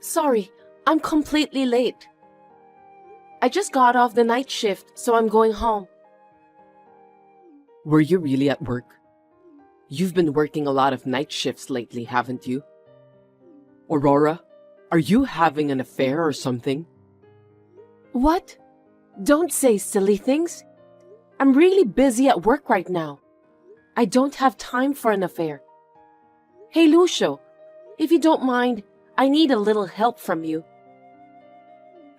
Sorry, I'm completely late. I just got off the night shift, so I'm going home. Were you really at work? You've been working a lot of night shifts lately, haven't you? Aurora, are you having an affair or something? What? Don't say silly things. I'm really busy at work right now. I don't have time for an affair. Hey, Lucio, if you don't mind, I need a little help from you.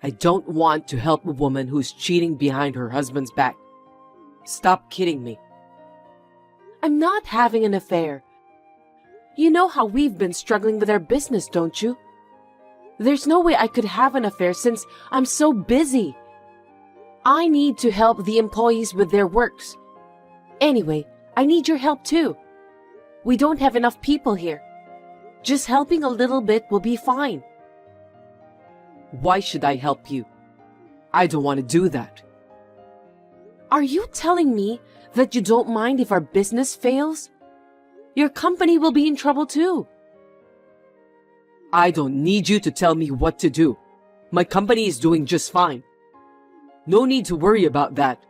I don't want to help a woman who's cheating behind her husband's back. Stop kidding me. I'm not having an affair. You know how we've been struggling with our business, don't you? There's no way I could have an affair since I'm so busy. I need to help the employees with their works. Anyway, I need your help too. We don't have enough people here. Just helping a little bit will be fine. Why should I help you? I don't want to do that. Are you telling me that you don't mind if our business fails? Your company will be in trouble too. I don't need you to tell me what to do. My company is doing just fine. No need to worry about that.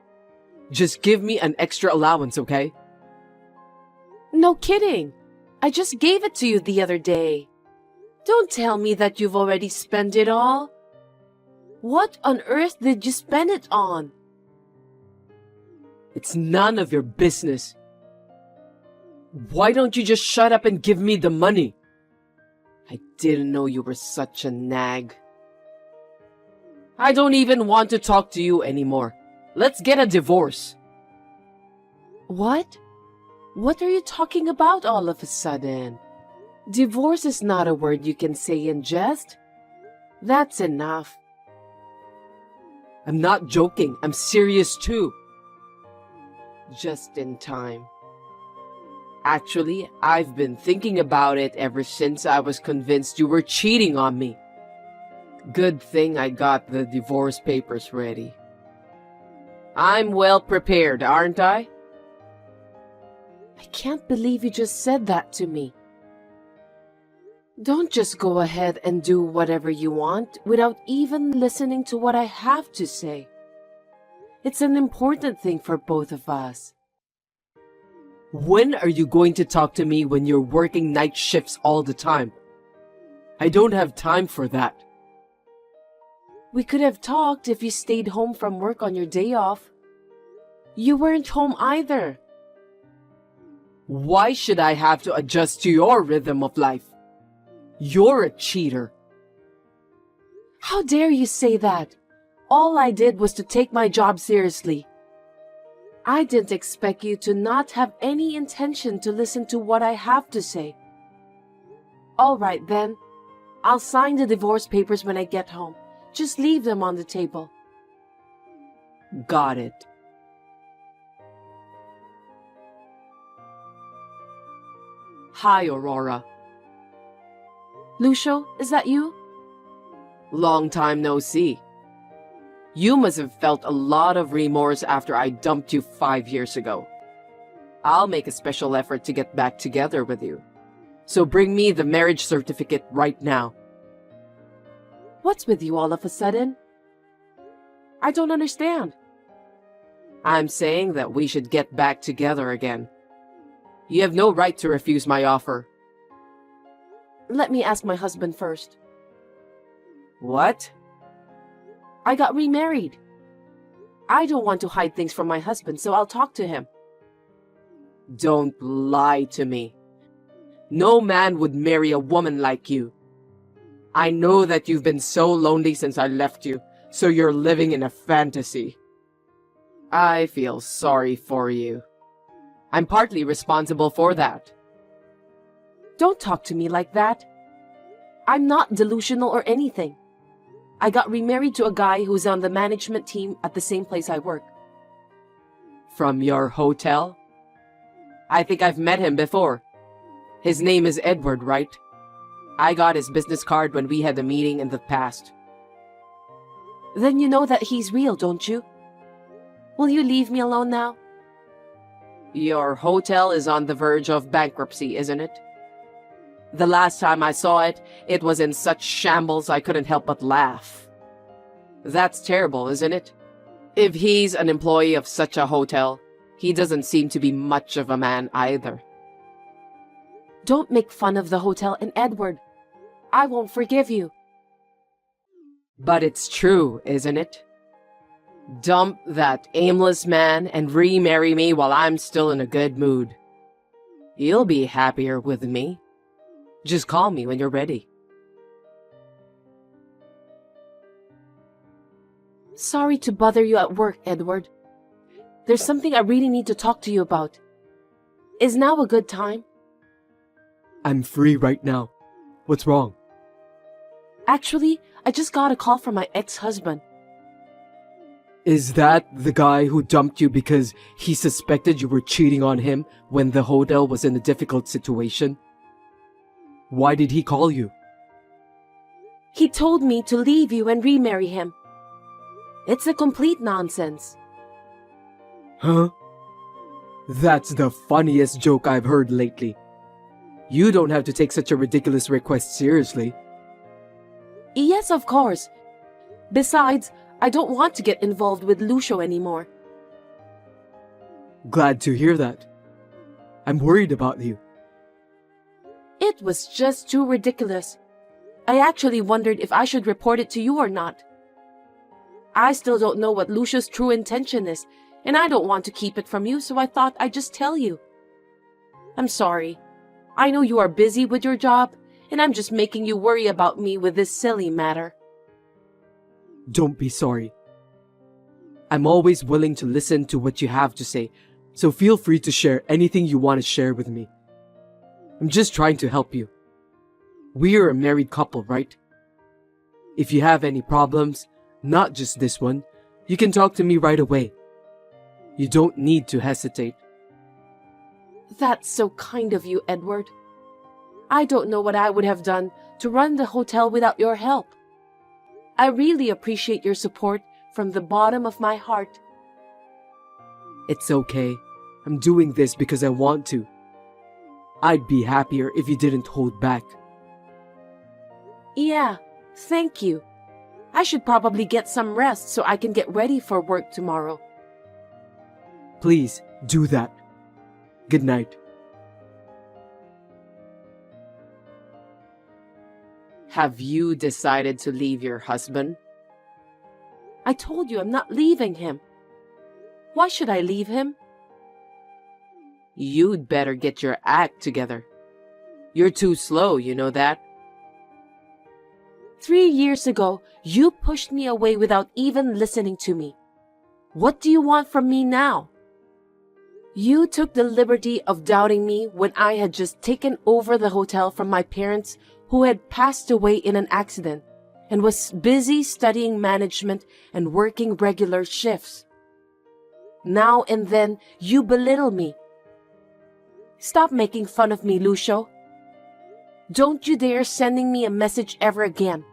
Just give me an extra allowance, okay? No kidding. I just gave it to you the other day. Don't tell me that you've already spent it all. What on earth did you spend it on? It's none of your business. Why don't you just shut up and give me the money? I didn't know you were such a nag. I don't even want to talk to you anymore. Let's get a divorce. What? What are you talking about all of a sudden? Divorce is not a word you can say in jest. That's enough. I'm not joking. I'm serious too. Just in time. Actually, I've been thinking about it ever since I was convinced you were cheating on me. Good thing I got the divorce papers ready. I'm well prepared, aren't I? I can't believe you just said that to me. Don't just go ahead and do whatever you want without even listening to what I have to say. It's an important thing for both of us. When are you going to talk to me when you're working night shifts all the time? I don't have time for that. We could have talked if you stayed home from work on your day off. You weren't home either. Why should I have to adjust to your rhythm of life? You're a cheater. How dare you say that? All I did was to take my job seriously. I didn't expect you to not have any intention to listen to what I have to say. All right then. I'll sign the divorce papers when I get home. Just leave them on the table. Got it. Hi, Aurora. Lucio, is that you? Long time no see. You must have felt a lot of remorse after I dumped you 5 years ago. I'll make a special effort to get back together with you. So bring me the marriage certificate right now. What's with you all of a sudden? I don't understand. I'm saying that we should get back together again. You have no right to refuse my offer. Let me ask my husband first. What? I got remarried. I don't want to hide things from my husband, so I'll talk to him. Don't lie to me. No man would marry a woman like you. I know that you've been so lonely since I left you, so you're living in a fantasy. I feel sorry for you. I'm partly responsible for that. Don't talk to me like that. I'm not delusional or anything. I got remarried to a guy who's on the management team at the same place I work. From your hotel? I think I've met him before. His name is Edward, right? I got his business card when we had a meeting in the past. Then you know that he's real, don't you? Will you leave me alone now? Your hotel is on the verge of bankruptcy, isn't it? The last time I saw it, it was in such shambles I couldn't help but laugh. That's terrible, isn't it? If he's an employee of such a hotel, he doesn't seem to be much of a man either. Don't make fun of the hotel and Edward. I won't forgive you. But it's true, isn't it? Dump that aimless man and remarry me while I'm still in a good mood. You'll be happier with me. Just call me when you're ready. Sorry to bother you at work, Edward. There's something I really need to talk to you about. Is now a good time? I'm free right now. What's wrong? Actually, I just got a call from my ex-husband. Is that the guy who dumped you because he suspected you were cheating on him when the hotel was in a difficult situation? Why did he call you? He told me to leave you and remarry him. It's a complete nonsense. Huh? That's the funniest joke I've heard lately. You don't have to take such a ridiculous request seriously. Yes, of course. Besides, I don't want to get involved with Lucio anymore. Glad to hear that. I'm worried about you. It was just too ridiculous. I actually wondered if I should report it to you or not. I still don't know what Lucio's true intention is, and I don't want to keep it from you, so I thought I'd just tell you. I'm sorry. I know you are busy with your job, and I'm just making you worry about me with this silly matter. Don't be sorry. I'm always willing to listen to what you have to say, so feel free to share anything you want to share with me. I'm just trying to help you. We're a married couple, right? If you have any problems, not just this one, you can talk to me right away. You don't need to hesitate. That's so kind of you, Edward. I don't know what I would have done to run the hotel without your help. I really appreciate your support from the bottom of my heart. It's okay. I'm doing this because I want to. I'd be happier if you didn't hold back. Yeah, thank you. I should probably get some rest so I can get ready for work tomorrow. Please, do that. Good night. Have you decided to leave your husband? I told you I'm not leaving him. Why should I leave him? You'd better get your act together. You're too slow, you know that? 3 years ago, you pushed me away without even listening to me. What do you want from me now? You took the liberty of doubting me when I had just taken over the hotel from my parents who had passed away in an accident and was busy studying management and working regular shifts. Now and then, you belittle me. Stop making fun of me, Lucio. Don't you dare sending me a message ever again.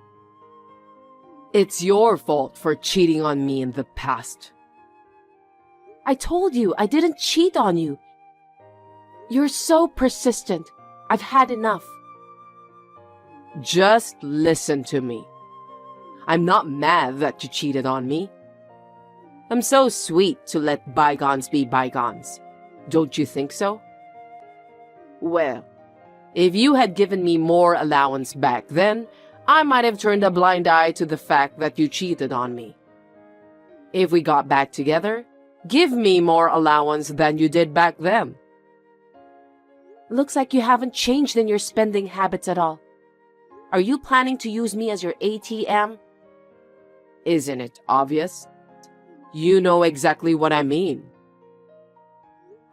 It's your fault for cheating on me in the past. I told you I didn't cheat on you. You're so persistent. I've had enough. Just listen to me. I'm not mad that you cheated on me. I'm so sweet to let bygones be bygones. Don't you think so? Well, if you had given me more allowance back then, I might have turned a blind eye to the fact that you cheated on me. If we got back together, give me more allowance than you did back then. Looks like you haven't changed in your spending habits at all. Are you planning to use me as your ATM? Isn't it obvious? You know exactly what I mean.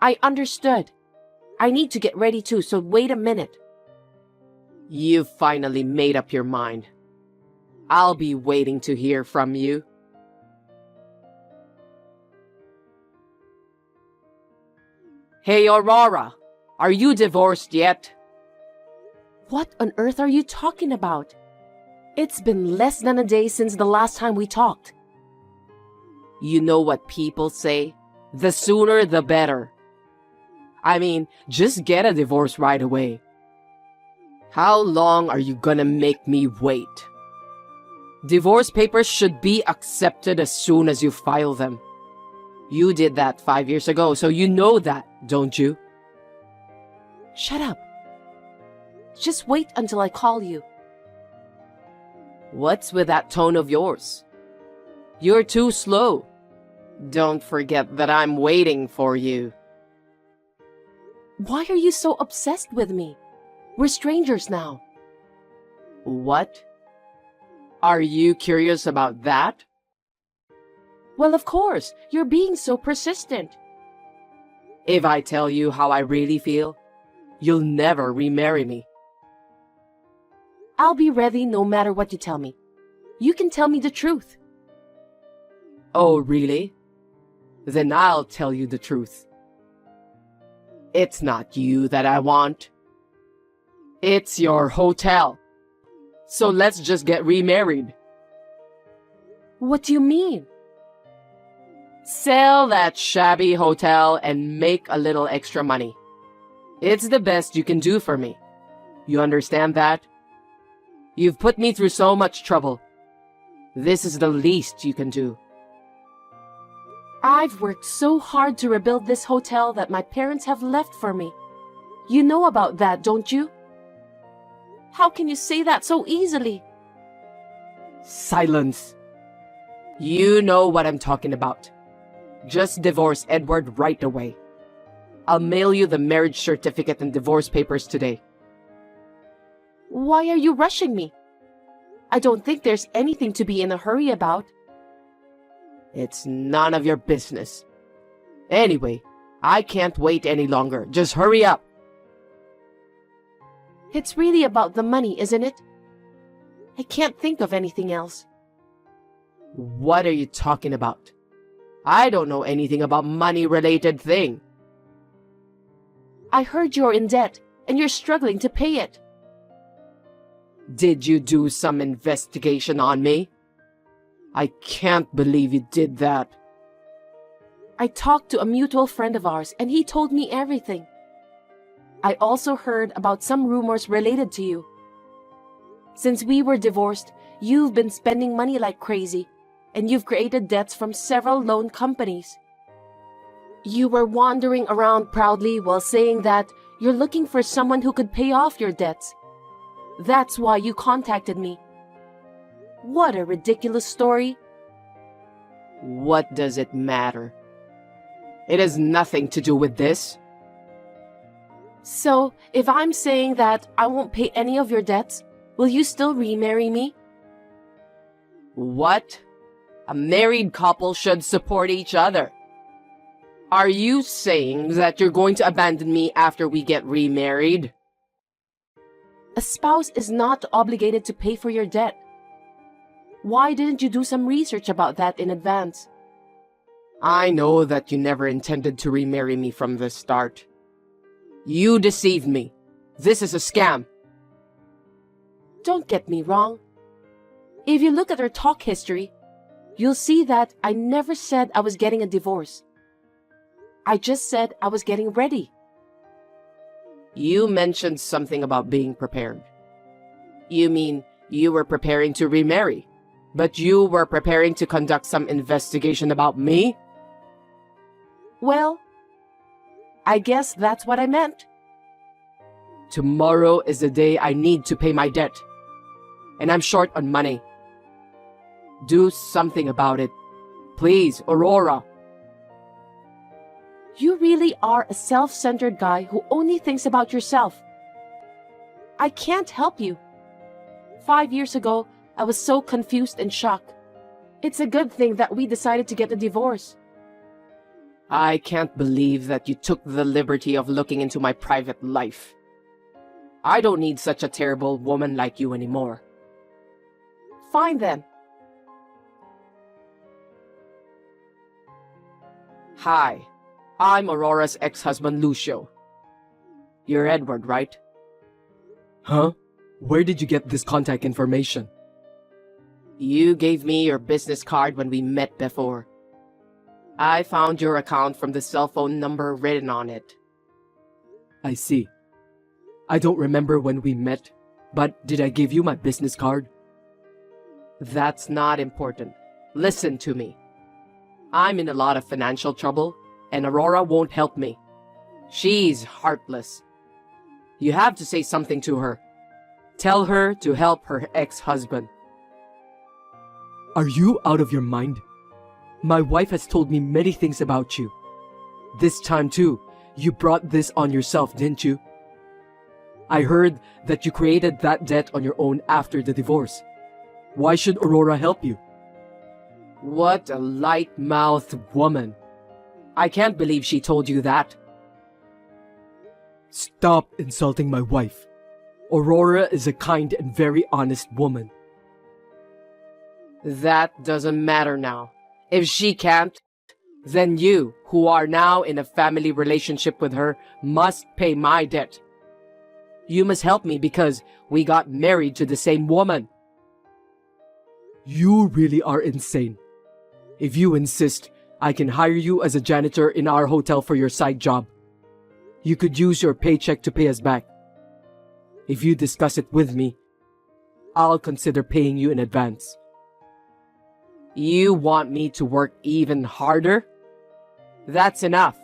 I understood. I need to get ready too, so wait a minute. You've finally made up your mind. I'll be waiting to hear from you. Hey, Aurora, are you divorced yet? What on earth are you talking about? It's been less than a day since the last time we talked. You know what people say? The sooner the better. I mean, just get a divorce right away. How long are you gonna make me wait? Divorce papers should be accepted as soon as you file them. You did that 5 years ago, so you know that, don't you? Shut up. Just wait until I call you. What's with that tone of yours? You're too slow. Don't forget that I'm waiting for you. Why are you so obsessed with me? We're strangers now. What? Are you curious about that? Well, of course. You're being so persistent. If I tell you how I really feel, you'll never remarry me. I'll be ready no matter what you tell me. You can tell me the truth. Oh, really? Then I'll tell you the truth. It's not you that I want. It's your hotel. So let's just get remarried. What do you mean? Sell that shabby hotel and make a little extra money. It's the best you can do for me. You understand that? You've put me through so much trouble. This is the least you can do. I've worked so hard to rebuild this hotel that my parents have left for me. You know about that, don't you? How can you say that so easily? Silence. You know what I'm talking about. Just divorce Edward right away. I'll mail you the marriage certificate and divorce papers today. Why are you rushing me? I don't think there's anything to be in a hurry about. It's none of your business. Anyway, I can't wait any longer. Just hurry up. It's really about the money, isn't it? I can't think of anything else. What are you talking about? I don't know anything about money-related thing. I heard you're in debt and you're struggling to pay it. Did you do some investigation on me? I can't believe you did that. I talked to a mutual friend of ours and he told me everything. I also heard about some rumors related to you. Since we were divorced, you've been spending money like crazy, and you've created debts from several loan companies. You were wandering around proudly while saying that you're looking for someone who could pay off your debts. That's why you contacted me. What a ridiculous story. What does it matter? It has nothing to do with this. So, if I'm saying that I won't pay any of your debts, will you still remarry me? What? A married couple should support each other. Are you saying that you're going to abandon me after we get remarried? A spouse is not obligated to pay for your debt. Why didn't you do some research about that in advance? I know that you never intended to remarry me from the start. You deceived me. This is a scam. Don't get me wrong. If you look at our talk history, you'll see that I never said I was getting a divorce. I just said I was getting ready. You mentioned something about being prepared. You mean you were preparing to remarry, but you were preparing to conduct some investigation about me? Well, I guess that's what I meant. Tomorrow is the day I need to pay my debt, and I'm short on money. Do something about it. Please, Aurora. You really are a self-centered guy who only thinks about yourself. I can't help you. 5 years ago, I was so confused and shocked. It's a good thing that we decided to get a divorce. I can't believe that you took the liberty of looking into my private life. I don't need such a terrible woman like you anymore. Fine then. Hi, I'm Aurora's ex-husband Lucio. You're Edward, right? Huh? Where did you get this contact information? You gave me your business card when we met before. I found your account from the cell phone number written on it. I see. I don't remember when we met, But did I give you my business card? That's not important. Listen to me. I'm in a lot of financial trouble, and Aurora won't help me. She's heartless. You have to say something to her. Tell her to help her ex-husband. Are you out of your mind? My wife has told me many things about you. This time too, you brought this on yourself, didn't you? I heard that you created that debt on your own after the divorce. Why should Aurora help you? What a light-mouthed woman. I can't believe she told you that. Stop insulting my wife. Aurora is a kind and very honest woman. That doesn't matter now. If she can't, then you, who are now in a family relationship with her, must pay my debt. You must help me because we got married to the same woman. You really are insane. If you insist, I can hire you as a janitor in our hotel for your side job. You could use your paycheck to pay us back. If you discuss it with me, I'll consider paying you in advance. You want me to work even harder? That's enough.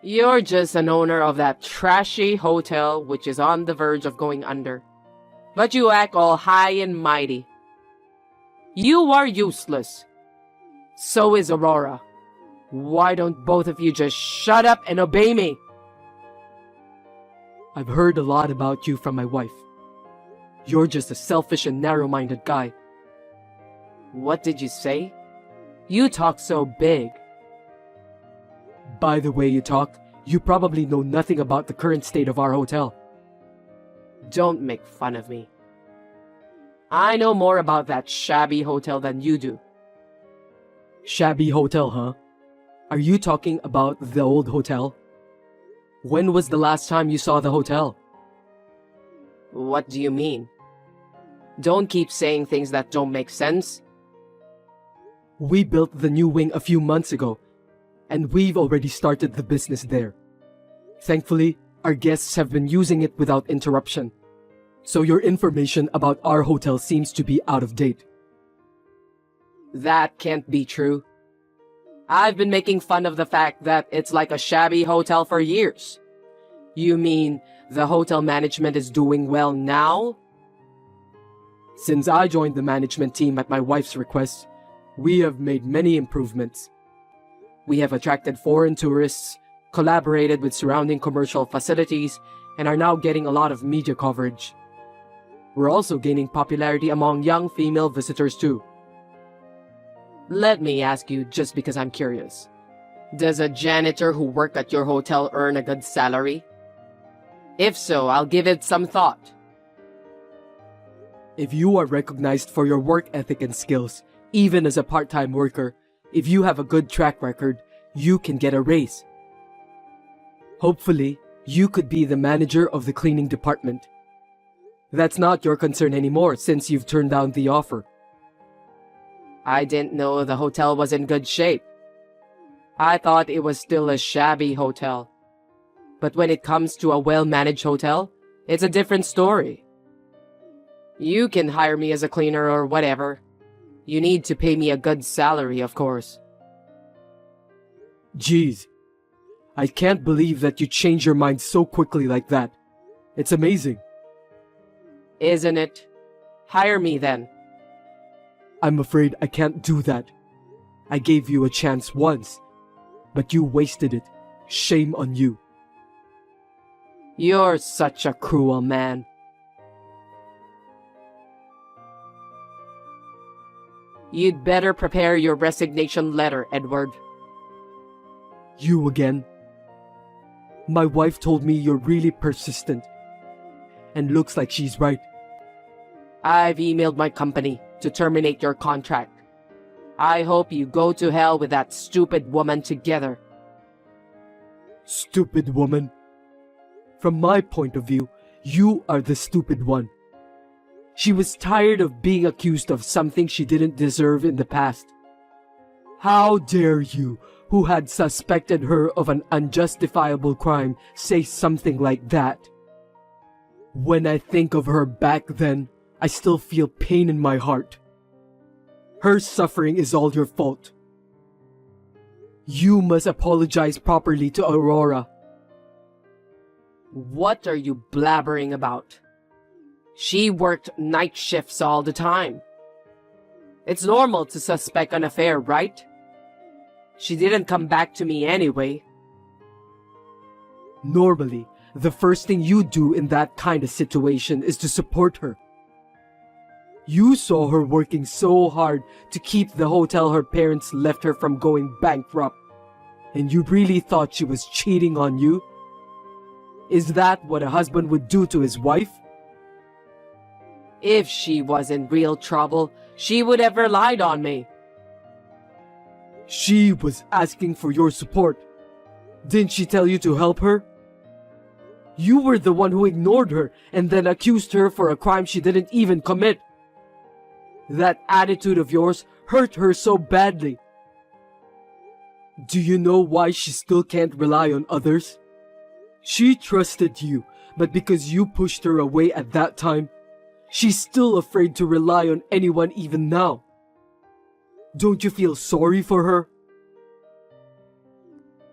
You're just an owner of that trashy hotel which is on the verge of going under. But you act all high and mighty. You are useless. So is Aurora. Why don't both of you just shut up and obey me? I've heard a lot about you from my wife. You're just a selfish and narrow-minded guy. What did you say? You talk so big. By the way you talk, you probably know nothing about the current state of our hotel. Don't make fun of me. I know more about that shabby hotel than you do. Shabby hotel, huh? Are you talking about the old hotel? When was the last time you saw the hotel? What do you mean? Don't keep saying things that don't make sense. We built the new wing a few months ago, and we've already started the business there. Thankfully, our guests have been using it without interruption. So your information about our hotel seems to be out of date. That can't be true. I've been making fun of the fact that it's like a shabby hotel for years. You mean the hotel management is doing well now? Since I joined the management team at my wife's request, we have made many improvements. We have attracted foreign tourists, collaborated with surrounding commercial facilities, and are now getting a lot of media coverage. We're also gaining popularity among young female visitors too. Let me ask you just because I'm curious. Does a janitor who worked at your hotel earn a good salary? If so, I'll give it some thought. If you are recognized for your work ethic and skills, even as a part-time worker, if you have a good track record, you can get a raise. Hopefully, you could be the manager of the cleaning department. That's not your concern anymore since you've turned down the offer. I didn't know the hotel was in good shape. I thought it was still a shabby hotel. But when it comes to a well-managed hotel, it's a different story. You can hire me as a cleaner or whatever. You need to pay me a good salary, of course. Geez, I can't believe that you change your mind so quickly like that. It's amazing. Isn't it? Hire me then. I'm afraid I can't do that. I gave you a chance once, but you wasted it. Shame on you. You're such a cruel man. You'd better prepare your resignation letter, Edward. You again? My wife told me you're really persistent. And looks like she's right. I've emailed my company to terminate your contract. I hope you go to hell with that stupid woman together. Stupid woman? From my point of view, you are the stupid one. She was tired of being accused of something she didn't deserve in the past. How dare you, who had suspected her of an unjustifiable crime, say something like that? When I think of her back then, I still feel pain in my heart. Her suffering is all your fault. You must apologize properly to Aurora. What are you blabbering about? She worked night shifts all the time. It's normal to suspect an affair, right? She didn't come back to me anyway. Normally, the first thing you do in that kind of situation is to support her. You saw her working so hard to keep the hotel her parents left her from going bankrupt, and you really thought she was cheating on you? Is that what a husband would do to his wife? If she was in real trouble, she would have relied on me. She was asking for your support. Didn't she tell you to help her? You were the one who ignored her and then accused her for a crime she didn't even commit. That attitude of yours hurt her so badly. Do you know why she still can't rely on others? She trusted you, but because you pushed her away at that time, she's still afraid to rely on anyone even now. Don't you feel sorry for her?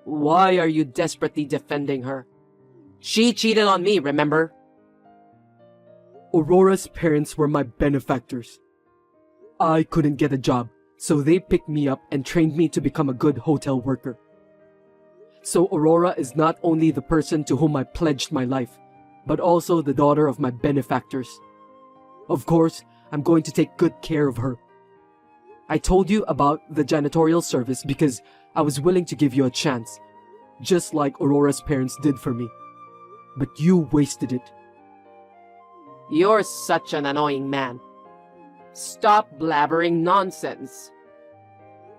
Why are you desperately defending her? She cheated on me, remember? Aurora's parents were my benefactors. I couldn't get a job, so they picked me up and trained me to become a good hotel worker. So Aurora is not only the person to whom I pledged my life, but also the daughter of my benefactors. Of course, I'm going to take good care of her. I told you about the janitorial service because I was willing to give you a chance, just like Aurora's parents did for me. But you wasted it. You're such an annoying man. Stop blabbering nonsense.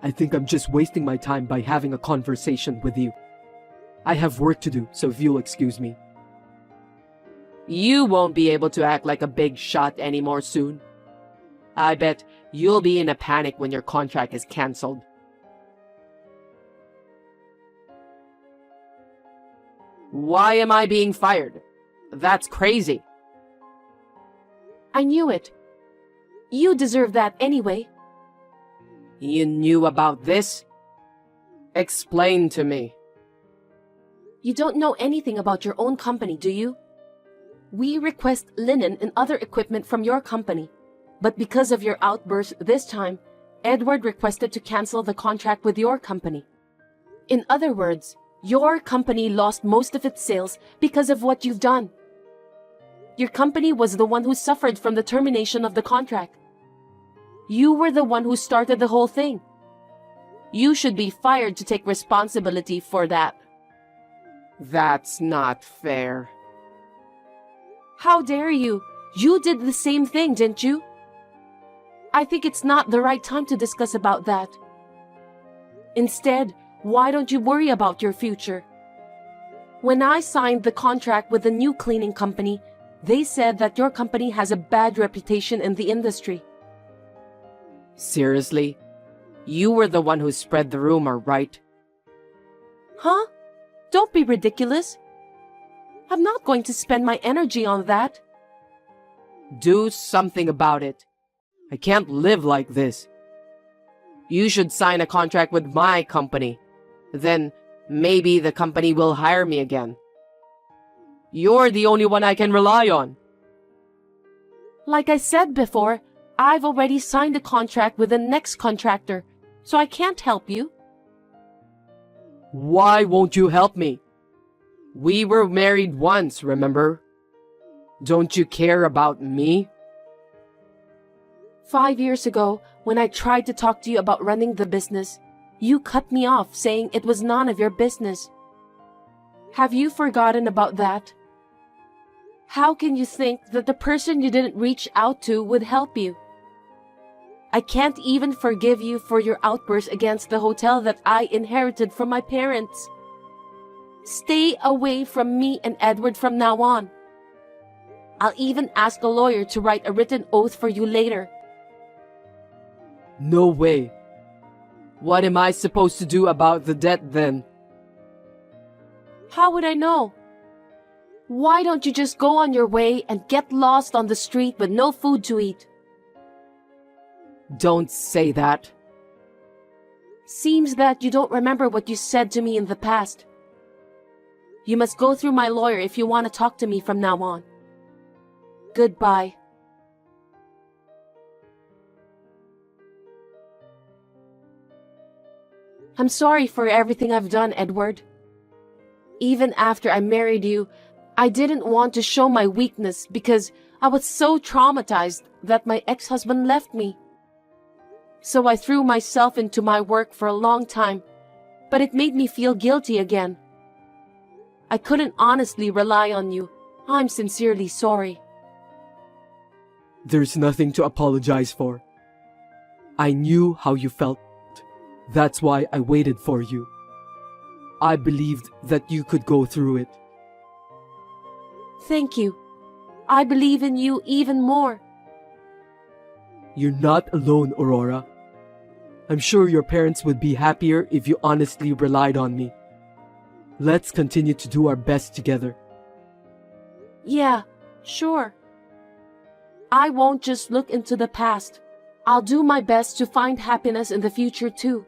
I think I'm just wasting my time by having a conversation with you. I have work to do, so if you'll excuse me. You won't be able to act like a big shot anymore soon. I bet you'll be in a panic when your contract is cancelled. Why am I being fired? That's crazy. I knew it. You deserve that anyway. You knew about this? Explain to me. You don't know anything about your own company, do you? We request linen and other equipment from your company. But because of your outburst this time, Edward requested to cancel the contract with your company. In other words, your company lost most of its sales because of what you've done. Your company was the one who suffered from the termination of the contract. You were the one who started the whole thing. You should be fired to take responsibility for that. That's not fair. How dare you? You did the same thing, didn't you? I think it's not the right time to discuss about that. Instead, why don't you worry about your future? When I signed the contract with the new cleaning company, they said that your company has a bad reputation in the industry. Seriously? You were the one who spread the rumor, right? Huh? Don't be ridiculous. I'm not going to spend my energy on that. Do something about it. I can't live like this. You should sign a contract with my company. Then maybe the company will hire me again. You're the only one I can rely on. Like I said before, I've already signed a contract with the next contractor, so I can't help you. Why won't you help me? We were married once, remember? Don't you care about me? 5 years ago, when I tried to talk to you about running the business, you cut me off saying it was none of your business. Have you forgotten about that? How can you think that the person you didn't reach out to would help you? I can't even forgive you for your outburst against the hotel that I inherited from my parents. Stay away from me and Edward from now on. I'll even ask a lawyer to write a written oath for you later. No way. What am I supposed to do about the debt then? How would I know? Why don't you just go on your way and get lost on the street with no food to eat? Don't say that. Seems that you don't remember what you said to me in the past. You must go through my lawyer if you want to talk to me from now on. Goodbye. I'm sorry for everything I've done, Edward. Even after I married you, I didn't want to show my weakness because I was so traumatized that my ex-husband left me. So I threw myself into my work for a long time, but it made me feel guilty again. I couldn't honestly rely on you. I'm sincerely sorry. There's nothing to apologize for. I knew how you felt. That's why I waited for you. I believed that you could go through it. Thank you. I believe in you even more. You're not alone, Aurora. I'm sure your parents would be happier if you honestly relied on me. Let's continue to do our best together. Yeah, sure. I won't just look into the past. I'll do my best to find happiness in the future too.